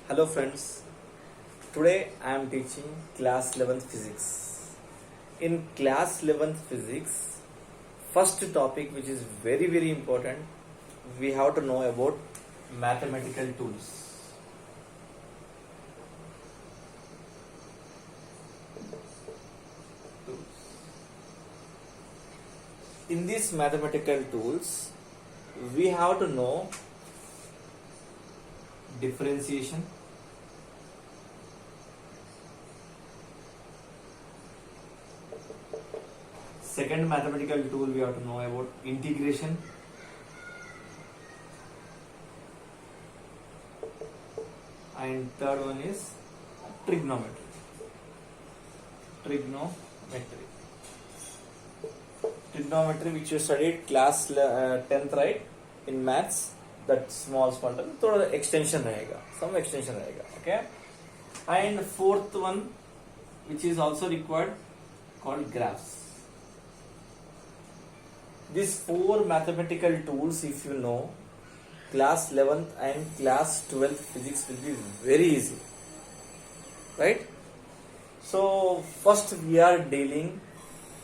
Hello friends, today I am teaching class 11th physics. In class 11th physics, first topic which is very important, we have to know about mathematical tools. In these mathematical tools, we have to know differentiation, second mathematical tool we have to know about integration, and third one is trigonometry. Trigonometry which you studied class 10th, right, in maths, that small term थोड़ा extension रहेगा, some extension रहेगा, okay. And fourth one which is also required called graphs. These four mathematical tools, if you know, class 11th and class 12th physics will be very easy, right? So first we are dealing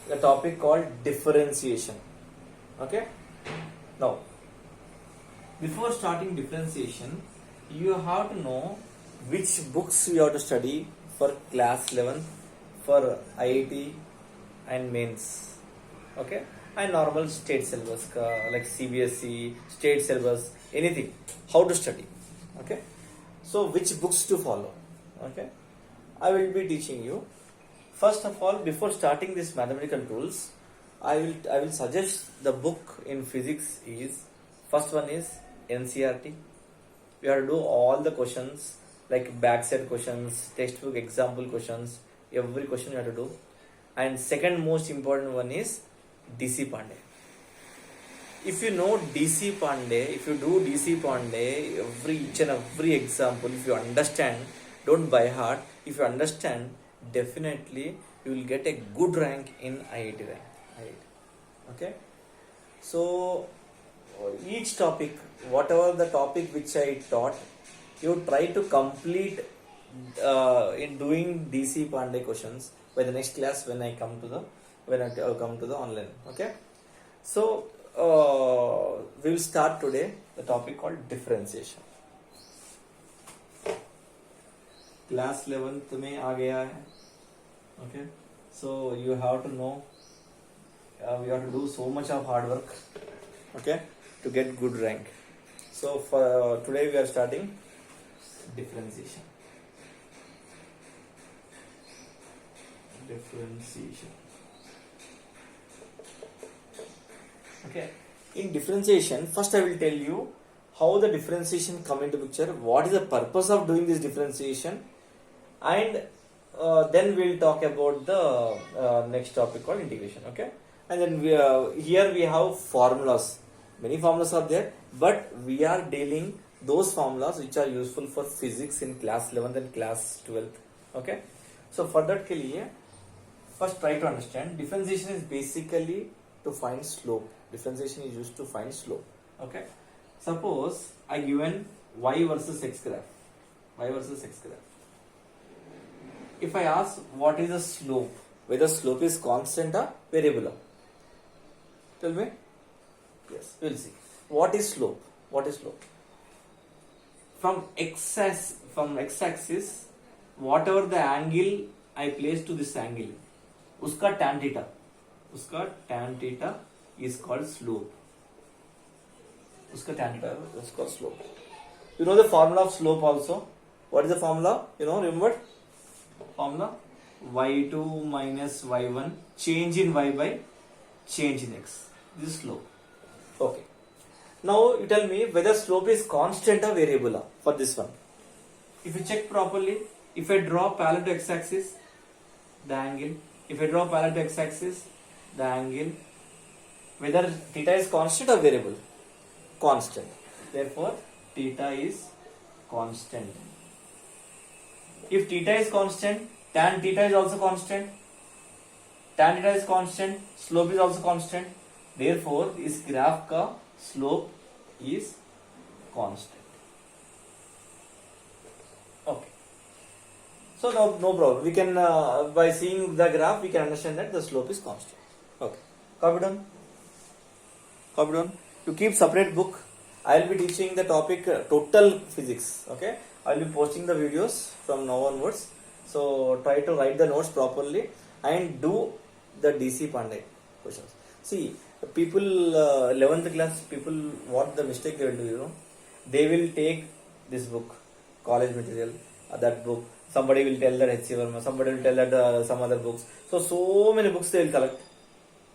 a topic called differentiation, okay. Now before starting differentiation, you have to know which books you have to study for class 11th, for IIT and mains, okay, and normal state syllabus like CBSE, state syllabus, anything, how to study, okay. So which books to follow, okay, I will be teaching you. First of all, before starting these mathematical tools, I will suggest the book in physics is, first one is NCERT. You have to do all the questions like backside questions, textbook example questions, every question you have to do. And second most important one is DC Pandey. If you know DC Pandey, if you do DC Pandey, each and every example, if you understand, don't by heart, if you understand, definitely you will get a good rank in IIT rank. Okay. So each topic, whatever the topic which I taught, you try to complete in doing DC Pandey questions by the next class when I come to the online. Okay. So we will start today the topic called differentiation. Class 11th में आ गया है, okay. So you have to know, we have to do so much of hard work, okay, to get good rank. So for today we are starting differentiation. Okay. In differentiation, first I will tell you how the differentiation come into picture, what is the purpose of doing this differentiation, and then we'll talk about the next topic called integration, okay. And then here we have formulas. Many formulas are there, but we are dealing those formulas which are useful for physics in class 11th and class 12th, okay. So for that के लिए first try to understand differentiation is basically to find slope. Differentiation is used to find slope, okay. Suppose I given y versus x graph. If I ask what is the slope, whether slope is constant or variable, tell me. Yes, we'll see. What is slope? From x-axis, whatever the angle I place to this angle, uska tan theta is called slope. You know the formula of slope also. What is the formula? You know, remember? Formula y2 minus y1, change in y by change in x. This is slope. Okay. Now you tell me whether slope is constant or variable for this one. If you check properly, if I draw parallel to x-axis, the angle. If I draw parallel to x-axis, the angle. Whether theta is constant or variable? Constant. Therefore, theta is constant. If theta is constant, tan theta is also constant. Tan theta is constant, slope is also constant. Therefore, इस graph का slope is constant. So no problem. We can by seeing the graph we can understand that the slope is constant. Okay. Copy down. Copy down. To keep separate book, I will be teaching the topic total physics. Okay. I will be posting the videos from now onwards. So try to write the notes properly and do the DC Pandey questions. See, people 11th class people, what the mistake they will do, you know, they will take this book, college material, that book. Somebody will tell that H.C. Verma, somebody will tell that some other books. So many books they will collect.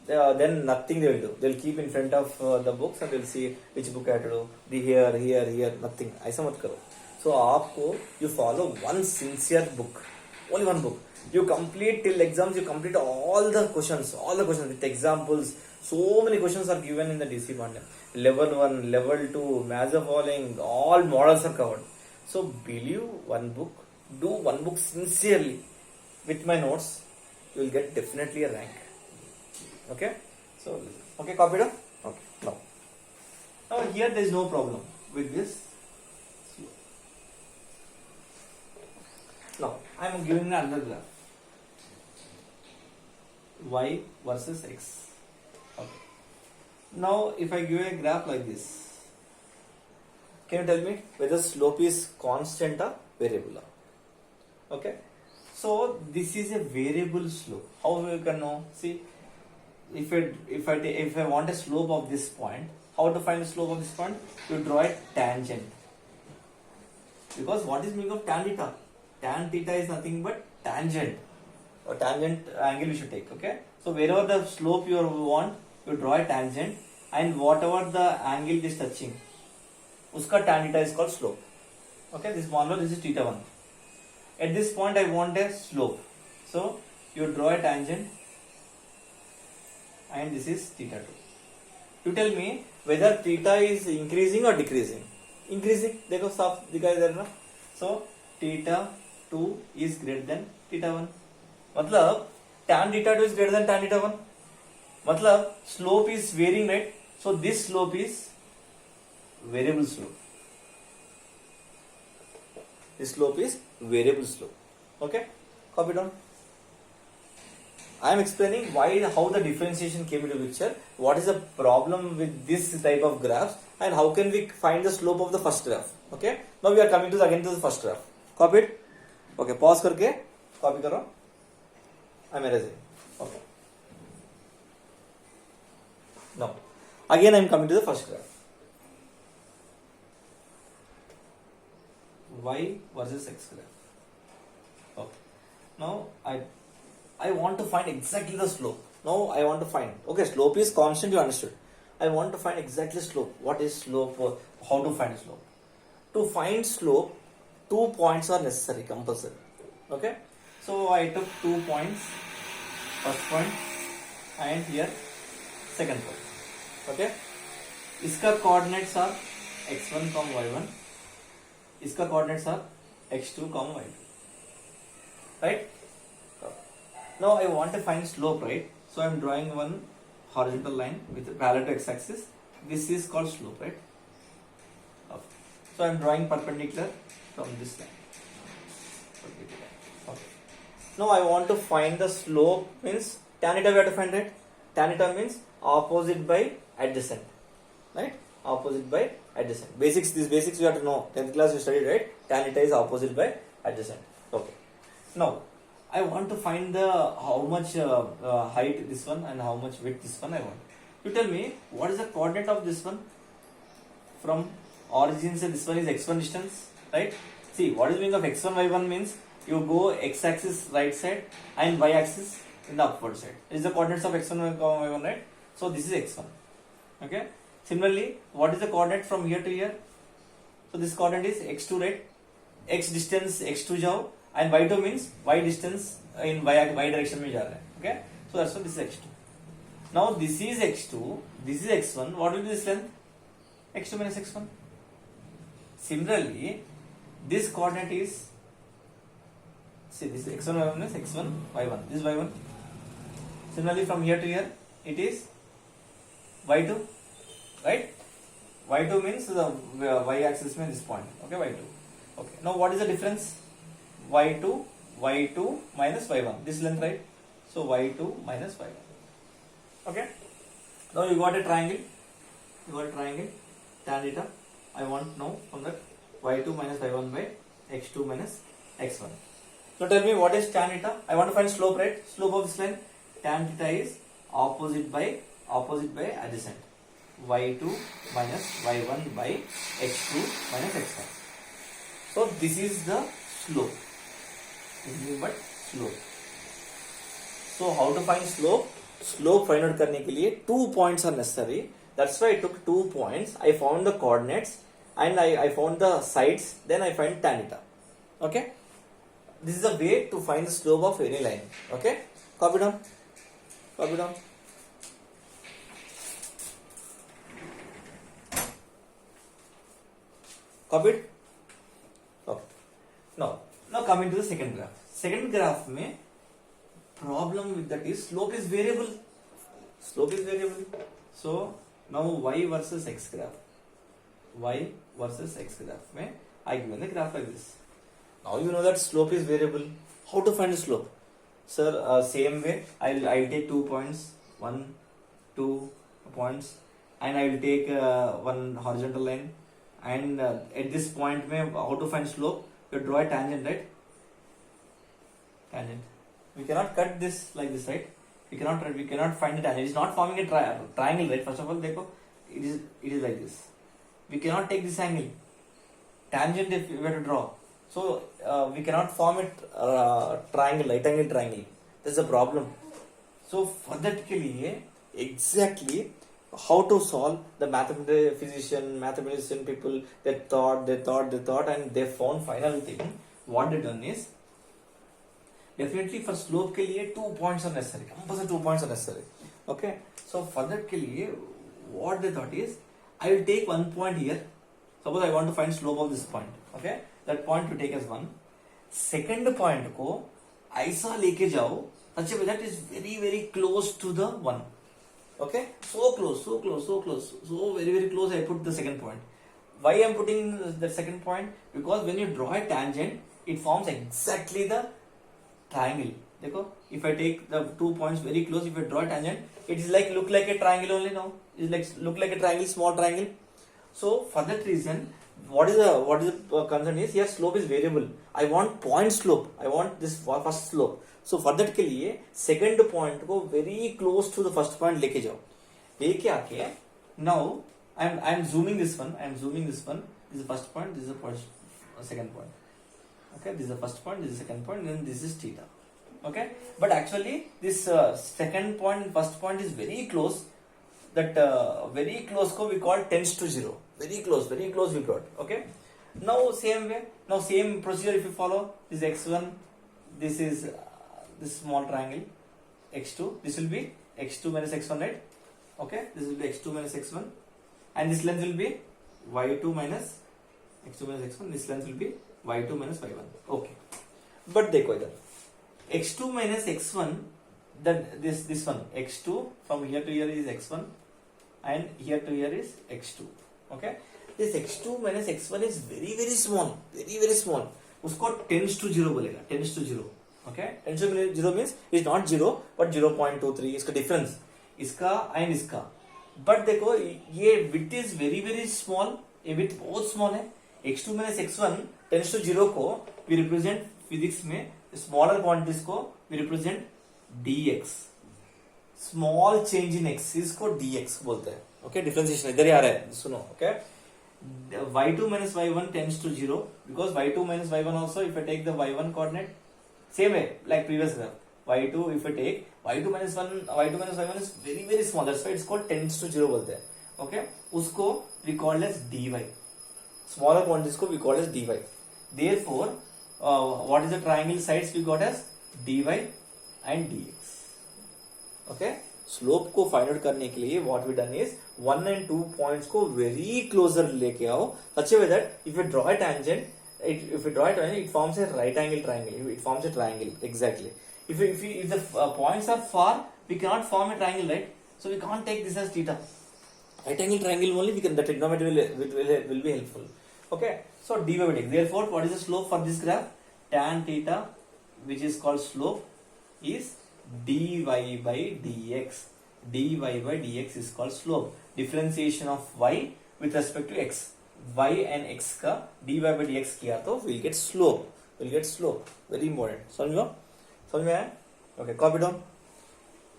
Then nothing they will do. They will keep in front of the books and they will see which book I have to do. The here, nothing. ऐसा मत करो. So आपको you follow one sincere book, only one book. You complete till exams. You complete all the questions with examples. So many questions are given in the DC Pandey. Level 1, level 2, maths of following, all models are covered. So believe one book, do one book sincerely with my notes, you will get definitely a rank. Okay? So, okay, copied up? Okay, now here there is no problem with this. Now, I am giving another graph. Y versus X. Okay. Now, if I give a graph like this, can you tell me whether slope is constant or variable? Okay. So this is a variable slope. How we can know? See, if I want a slope of this point, how to find the slope of this point? You draw a tangent. Because what is meaning of tan theta? Tan theta is nothing but tangent. Or tangent angle you should take. Okay. So wherever the slope you want, you draw a tangent, and whatever the angle it is touching, uska tan theta is called slope. Okay, this is theta 1. At this point I want a slope. So you draw a tangent and this is theta 2. You tell me whether theta is increasing or decreasing. Increasing. देखो साफ दिखाई दे रहा ना. So theta 2 is greater than theta 1. मतलब tan theta 2 is greater than tan theta 1. मतलब slope is varying, right? So this slope is variable slope. This slope is variable slope. Okay, copy down. I am explaining how the differentiation came into picture. What is the problem with this type of graphs, and how can we find the slope of the first graph? Okay. Now we are coming to again to the first graph. Copy it. Okay. Pause करके copy करो. I am erasing. Okay. Now again I am coming to the first graph. Y versus X graph. Okay. Now I want to find exactly the slope. Now I want to find. Okay, slope is constant. You understood. I want to find exactly slope. What is slope? How to find slope? To find slope, 2 points are necessary, compulsory. Okay. So I took 2 points. First point and here second point. Okay. इसका coordinates are x1, y1. इसका coordinates are x2, y2. Right? Now I want to find slope, right? So I am drawing one horizontal line with parallel to x-axis. This is called slope, right? Okay. So I am drawing perpendicular from this line. Okay. Now I want to find the slope, means tan theta we have to find, right? Tan theta means opposite by adjacent, right? Opposite by adjacent. Basics, these basics you have to know. 10th class you studied, right? Tan theta is opposite by adjacent. Okay. Now I want to find the how much height this one and how much width this one I want. You tell me what is the coordinate of this one from origin. Say this one is x1 distance, right? See, what is meaning of x1 y1 means you go x-axis right side and y-axis in the upward side. This is the coordinates of x1 y1, right? So this is x1. Okay. Similarly, what is the coordinate from here to here? So this coordinate is x2, right? X distance x2 jao, and y2 means y distance in y direction में जा रहा है. Okay. So that's why this is x2. Now this is x2, this is x1. What will be this length? x2 minus x1. Similarly, this coordinate is, see, this is x1 y1 minus x1 y1. This is y1. Similarly, from here to here, it is y2, right? y2 means the y-axis means this point. Okay, y2. Okay. Now what is the difference? y2 y2 minus y1. This length, right? So y2 minus y1. Okay. Now you got a triangle. You got a triangle. Tan theta. I want now from that y2 minus y1 by x2 minus x1. Now tell me what is tan theta? I want to find slope, right? Slope of this line. Tan theta is opposite by adjacent. y2 minus y1 by x2 minus x1. So this is the slope. Nothing but slope. So how to find slope? Slope find out करने के लिए 2 points are necessary. That's why I took 2 points. I found the coordinates and I found the sides. Then I find tan theta. Okay. This is a way to find the slope of any line. Okay. Copy down. Copy down. Copied? Okay. Now coming to the second graph. Second graph में problem with that is slope is variable. Slope is variable. So now y versus x graph. Y versus x graph में I given the graph like this. Now you know that slope is variable. How to find the slope? Sir, same way I'll take 2 points, 1, 2 points, and I will take one horizontal line. And at this point, how to find slope? You draw a tangent, right? Tangent. We cannot cut this like this, right? We cannot find the tangent. It's not forming a triangle, right? First of all, dekho, it is like this. We cannot take this angle. Tangent if we were to draw. So we cannot form a triangle, right angle triangle. That's the problem. So for that के लिए exactly how to solve, the mathematician people, they thought and they found final thing. What they done is, definitely for slope के लिए 2 points are necessary. Compulsory 2 points are necessary. Okay. So for that के लिए, what they thought is, I will take 1 point here. Suppose I want to find slope of this point. Okay. That point to take as 1. Second point को ऐसा लेके जाओ, such a way that is very very close to the 1. Okay, so close, so very close. I put the second point. Why I am putting the second point? Because when you draw a tangent, it forms exactly the triangle. Dekho, if I take the 2 points very close, if I draw a tangent, it is like look like a triangle only now. It's like look like a triangle, small triangle. So for that reason, what is the concern is here slope is variable. I want point slope. I want this first slope. So for that के लिए second point को very close to the first point लेके जाओ. लेके आके now I'm zooming this one. This is the first point. This is the second point. Okay, this is the first point. This is the second point. And then this is theta. Okay, but actually this second point and first point is very close. That very close ko we call tends to 0. Very close we got. Okay. Now same way. Now same procedure if you follow. This x1. This is this small triangle x2. This will be x2 minus x1, right? Okay. This will be x2 minus x1, and this length will be y2 minus x2 minus x1. This length will be y2 minus y1. Okay. But देखो इधर x2 minus x1. That this one x2 from here to here is x1, and here to here is x2. Okay. This x2 minus x1 is very small. उसको tends to 0 बोलेगा. Tends to 0. Okay. Tends to 0 means it's not 0 but 0.23. इसका difference. इसका and इसका. But देखो ये width is very small. ये width बहुत small है. x2 minus x1 tends to 0 को we represent physics में smaller quantities को we represent dx. Small change in x इसको dx बोलते हैं. Okay, differentiation इधर ही आ रहा है. सुनो. Okay. y2 minus y1 tends to 0 because y2 minus y1 also, if I take the y1 coordinate, same way like previous graph, y2 if I take y2 minus y1 is very small. That's why it's called tends to 0 बोलते हैं. Okay, उसको we call as dy. Smaller quantities को we call as dy. Therefore, what is the triangle sides we got as dy and dx. Okay. Slope को find out करने के लिए what we done is 1 and 2 points को very closer लेके आओ such a way that if you draw a tangent, it forms a right angle triangle. It forms a triangle exactly. If the points are far, we cannot form a triangle, right? So we can't take this as theta. Right angle triangle only we can. The trigonometry will be helpful. Okay. So dy by dx. Therefore, what is the slope for this graph? Tan theta which is called slope is dy by dx. dy by dx is called slope. Differentiation of y with respect to x. y and x का dy by dx किया तो we'll get slope. We'll get slope. Very important. समझ में आया? Okay, copy down.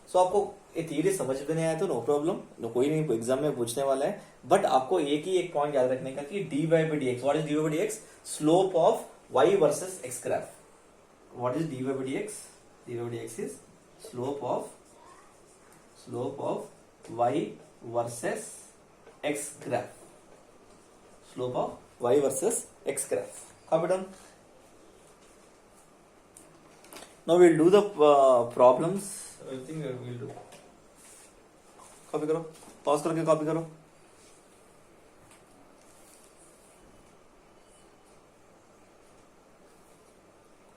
So आपको ये theory समझ में नहीं आया तो नो प्रॉब्लम, नो कोई नहीं, एग्जाम में पूछने वाला है. बट आपको एक पॉइंट याद रखने का कि dy by dx. What is dy by dx? Slope of y versus x graph. What is dy by dx? dy by dx is slope of y versus x graph. Slope of y versus x graph. Copy down. Now we'll do the problems. I think we'll do. Copy करो, pause करके copy करो.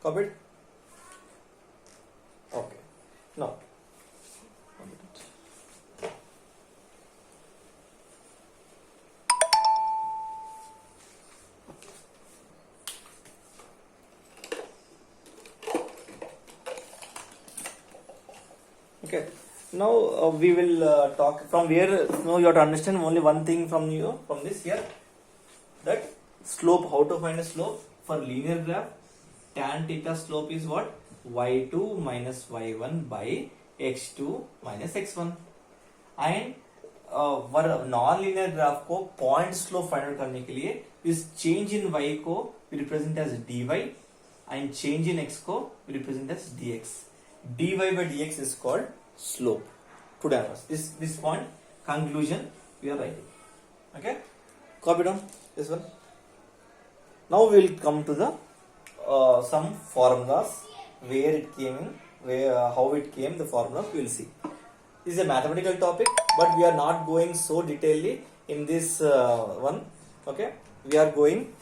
Copied? Okay. Now. Okay. Now we will talk from where. Now you have to understand only one thing from this here, that slope. How to find a slope for linear graph? Tan theta slope is what? y2 minus y1 by x2 minus x1. And for non-linear graph को point slope find out करने के लिए इस change in y को we represent as dy and change in x को we represent as dx. dy by dx is called slope. Put down this point. Conclusion we are writing. Okay, copy down this one. Now we will come to the some formulas where it came in, how it came, the formulas we will see. This is a mathematical topic, but we are not going so detailedly in this one. Okay, we are going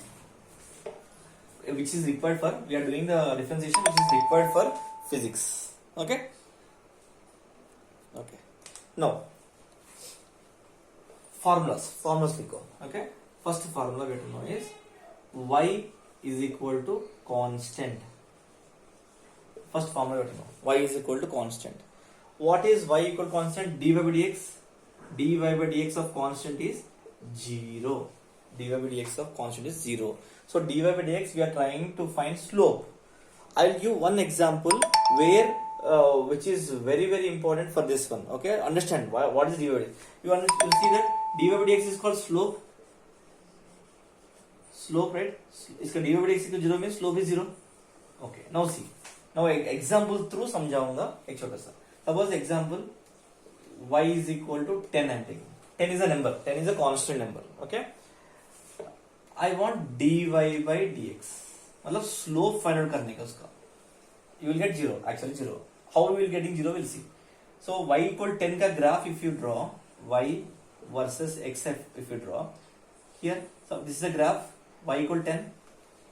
which is required for, we are doing the differentiation which is required for physics. Okay. Now formulas we go. Okay, first formula we have to know is y is equal to constant. First formula we have to know y is equal to constant. What is y equal to constant? dy by dx. dy by dx of constant is 0. dy by dx of constant is 0. So dy by dx we are trying to find slope. I'll give one example where which is very important for this one. Okay, understand what is dy by dx. You see that dy by dx is called slope. Slope, right? इसका dy by dx equal to 0 means slope is 0. Okay, now see. Now example through समझाऊंगा एक छोटा सा. Suppose example y is equal to 10 and 10 is a number. 10 is a constant number. Okay. I want dy by dx. मतलब slope find out करने का उसका. You will get 0. Actually 0. How we will getting 0? We'll see. So y equal 10 का graph if you draw, y versus x if you draw here. So this is a graph. Y equal 10.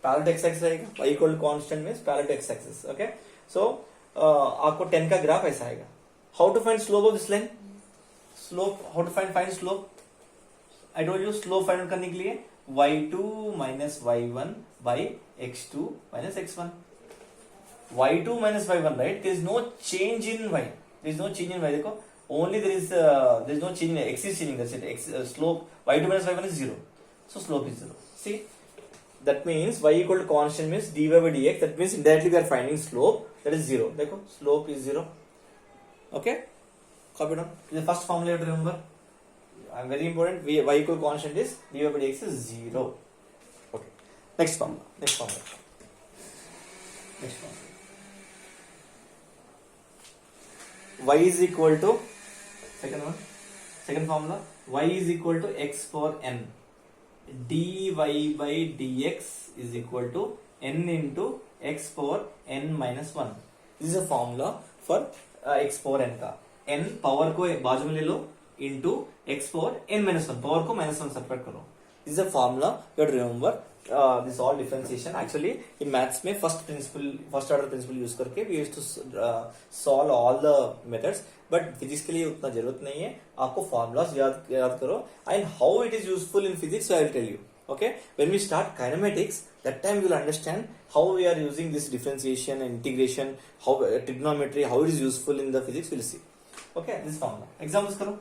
Parallel to x-axis रहेगा. Y equal to constant means parallel to x-axis. Okay. So आपको 10 का graph ऐसा आएगा. How to find slope of this line? Slope. How to find slope? I told you slope find out करने के लिए y2 minus y1 by x2 minus x1. y2 minus y1, right? There is no change in y. There is no change in y. देखो, only there is no change in x is changing. That's it. Slope y2 minus y1 is 0. So slope is 0. See, that means y equal to constant means dy by dx. That means indirectly we are finding slope. That is 0. देखो, slope is 0. Okay, copy down. The first formula you have to remember. Very important. Y equal to constant is dy by dx is 0. Okay. Next formula. Y is equal to second formula. Y is equal to x power n. dy by dx is equal to n into x power n minus 1. This is a formula for x power n का. n power को बाजू में ले लो into x power n minus 1. Power को minus 1 separate करो. This is a formula you have to remember. This all differentiation. Actually in maths में first order principle use करके we used to solve all the methods. But physics के लिए उतना जरूरत नहीं है. आपको formulas याद करो. And how it is useful in physics, so I will tell you. Okay, when we start kinematics, that time you will understand how we are using this differentiation and integration, how trigonometry, how it is useful in the physics. We'll see. Okay, this formula. Examples karo.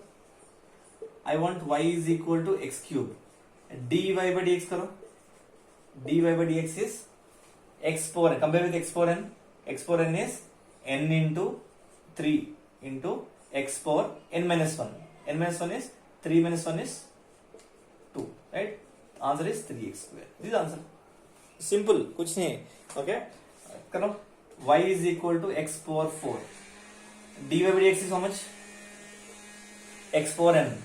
I want y is equal to x cube. dy by dx karo. dy by dx is x power n. Compare with x power n. X power n is n into 3 into x power n minus 1. N minus 1 is 3 minus 1 is 2. Right? Answer is 3x square. This is answer. Simple. कुछ नहीं. Okay. करो. Y is equal to x power 4. dy by dx is how much? X power n.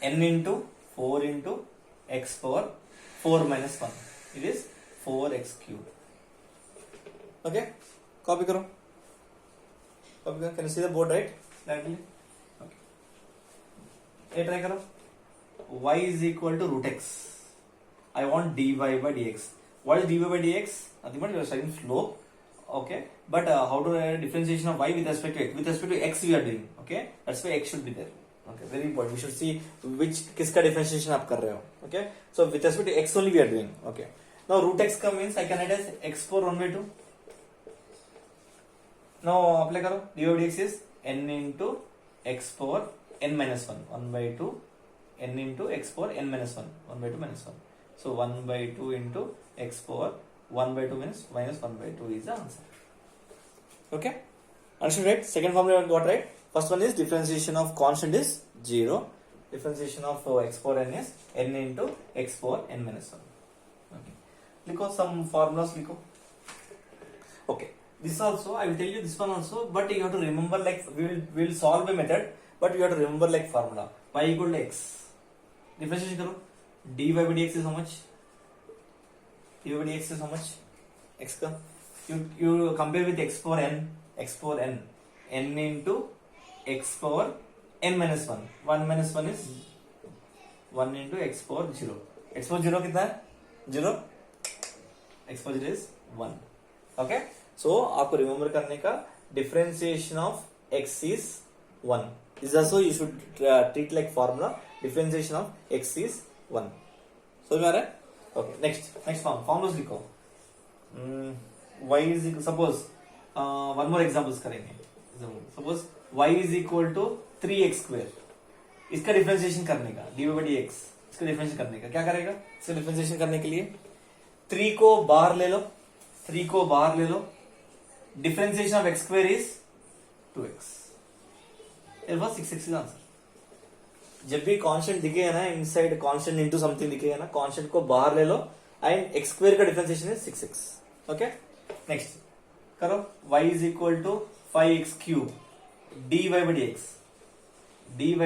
N into 4 into x power 4 minus 1. It is 4x cube. Okay. Copy करो. Copy करो. Can you see the board right? Directly. Okay. ये try करो. Y is equal to root x. I want dy by dx. What is dy by dx? Nothing but you are studying slope. Okay. But how to differentiation of y with respect to x? With respect to x we are doing. Okay. That's why x should be there. Okay. Very important. We should see which किसका differentiation आप कर रहे हो. Okay. So with respect to x only we are doing. Okay. Now root x का means I can write as x power 1 by 2. Now apply करो. dy by dx is n into x power n minus 1. 1 by 2. N into x power n minus 1. 1 by 2 minus 1. So 1 by 2 into x power 1 by 2 minus 1 by 2 is the answer. Okay? Understood right? Second formula got right. First one is differentiation of constant is 0. Differentiation of x power n is n into x power n minus 1. Okay. Likho some formulas likho. Okay. This also I will tell you this one also, but you have to remember like we will solve a method, but you have to remember like formula. Y equal to x. Differentiation करो. dy by dx is how much? dy by dx is how much? X का. You compare with x power n. X power n. N into x power n minus 1. 1 minus 1 is 1 into x power 0. X power 0 कितना है? 0. X power 0 is 1. Okay? So आपको remember करने का differentiation of x is 1. This also you should treat like formula. Differentiation of x is 1. So you are okay. Next formulas लिखो. Y is equal, suppose one more examples करेंगे. Suppose y is equal to 3x square. इसका differentiation करने का dy by dx. इसका differentiation करने का क्या करेगा? इसका differentiation करने के लिए 3 को बाहर ले लो. 3 को बाहर ले लो. Differentiation of x square is 2x. Therefore 6x is answer. जब भी कांस्टेंट दिखेगा ना इनसाइड कांस्टेंट इनटू समथिंग दिखेगा ना कांस्टेंट को बाहर ले लो एंड x स्क्वायर का डिफरेंशिएशन है 6x. ओके नेक्स्ट करो y is equal to 5x cube dy by dx. dy by